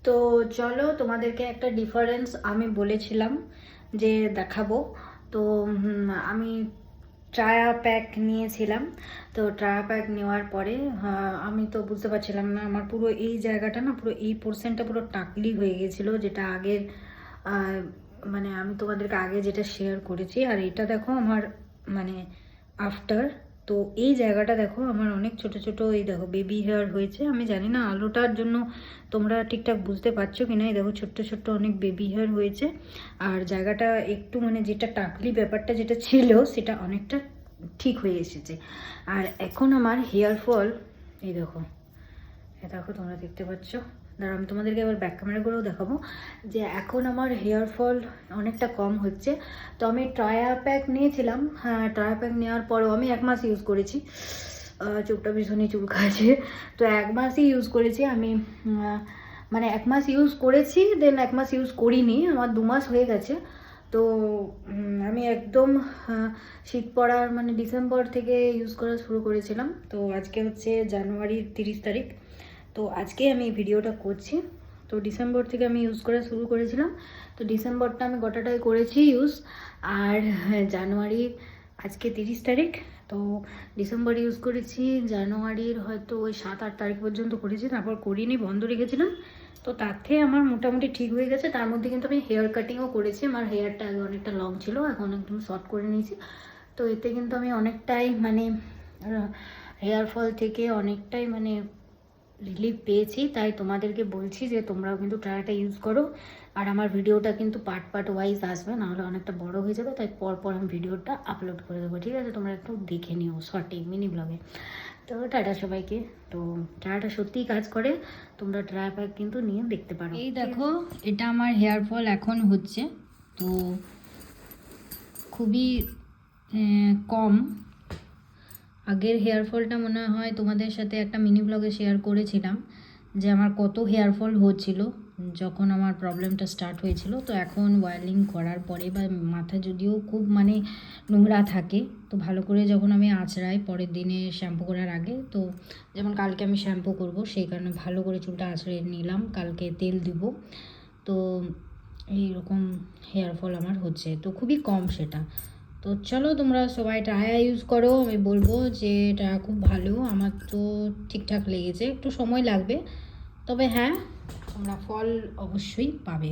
তো চলো তোমাদেরকে একটা ডিফারেন্স আমি বলেছিলাম যে দেখাবো। তো আমি ট্রায়া প্যাক নিয়েছিলাম। তো ট্রায়া প্যাক নেওয়ার পরে আমি তো বুঝতে পারছিলাম না, আমার পুরো এই জায়গাটা না, পুরো এই পোর্শনটা পুরো টাকলি হয়ে গেছিলো, যেটা আগের মানে আমি তোমাদেরকে আগে যেটা শেয়ার করেছি। আর এটা দেখো আমার মানে আফটার। তো এই জায়গাটা দেখো আমার অনেক ছোট ছোট, এই দেখো বেবি হেয়ার হয়েছে। আমি জানি না আলোটার জন্য তোমরা ঠিকঠাক বুঝতে পারছো কিনা। এই দেখো ছোট্ট ছোট্ট অনেক বেবি হেয়ার হয়েছে। আর জায়গাটা একটু মানে যেটা টাকলি ব্যাপারটা যেটা ছিল সেটা অনেকটা ঠিক হয়ে এসেছে। আর এখন আমার হেয়ার ফল, এই দেখো, এ দেখো তোমরা দেখতে পাচ্ছ। দাঁড়া আমি তোমাদেরকে এবার ব্যাক ক্যামেরা করেও দেখাবো যে এখন আমার হেয়ার ফল অনেকটা কম হচ্ছে। তো আমি ট্রায়া প্যাক নিয়েছিলাম। হ্যাঁ, ট্রায়া প্যাক নেওয়ার পরেও আমি 1 মাস ইউজ করেছি। চুলটা ভীষণই চুলকাছে। তো 1 মাসই ইউজ করেছি আমি। মানে 1 মাস ইউজ করেছি, দেন 1 মাস ইউজ করিনি, আমার 2 মাস হয়ে গেছে। তো আমি একদম শীত পড়ার মানে ডিসেম্বর থেকে ইউজ করা শুরু করেছিলাম। তো আজকে হচ্ছে জানুয়ারির 30 তারিখ। তো আজকে আমি ভিডিওটা করছি। তো ডিসেম্বর থেকে আমি ইউজ করা শুরু করেছিলাম। তো ডিসেম্বরটা আমি গোটাটাই করেছি ইউজ। আর জানুয়ারি আজকে 30 তারিখ। তো ডিসেম্বর ইউজ করেছি, জানুয়ারির হয়তো ওই 7-8 তারিখ পর্যন্ত করেছি, তারপর করিনি, বন্ধ রেখেছিলাম। তো তার থেকে আমার মোটামুটি ঠিক হয়ে গেছে। তার মধ্যে কিন্তু আমি হেয়ার কাটিংও করেছি। আমার হেয়ারটা আগে অনেকটা লং ছিল, এখন একদম শর্ট করে নিয়েছি। তো এতে কিন্তু আমি অনেকটাই মানে হেয়ার ফল থেকে অনেকটাই মানে রিলিফ পেয়েছি। তাই তোমাদেরকে বলছি যে তোমরাও কিন্তু ট্রায়াটা ইউজ করো। আর আমার ভিডিওটা কিন্তু পার্ট পার্ট ওয়াইজ আসবে, নাহলে অনেকটা বড় হয়ে যাবে। তাই পরপর আমি ভিডিওটা আপলোড করে দেবো, ঠিক আছে? তোমরা একটু দেখে নিও শর্টে, মিনি ব্লগে। তো টাটা সবাইকে। তো ট্রায়াটা সত্যিই কাজ করে, তোমরা ট্রায়া প্যাক কিন্তু নিয়ে দেখতে পারো। এই দেখো, এটা আমার হেয়ার ফল এখন হচ্ছে। তো খুবই কম। আগের হেয়ার ফলটা মনে হয় তোমাদের সাথে একটা মিনি ব্লগে শেয়ার করেছিলাম যে আমার কত হেয়ার ফল হচ্ছিল যখন আমার প্রবলেমটা স্টার্ট হয়েছিল। তো এখন অয়েলিং করার পরে বা মাথা যদিও খুব মানে নোংরা থাকে, তো ভালো করে যখন আমি আঁচড়াই পরের দিনে শ্যাম্পু করার আগে, তো যেমন কালকে আমি শ্যাম্পু করব সেই কারণে ভালো করে চুলটা আঁচড়ে নিলাম, কালকে তেল দিব। তো এইরকম হেয়ার ফল আমার হচ্ছে, তো খুবই কম সেটা। তো চলো তোমরা সবাই ট্রায়া ইউজ করো। আমি বলবো যে এটা খুব ভালো, আমার তো ঠিকঠাক লেগেছে, একটু সময় লাগবে, তবে হ্যাঁ তোমরা ফল অবশ্যই পাবে।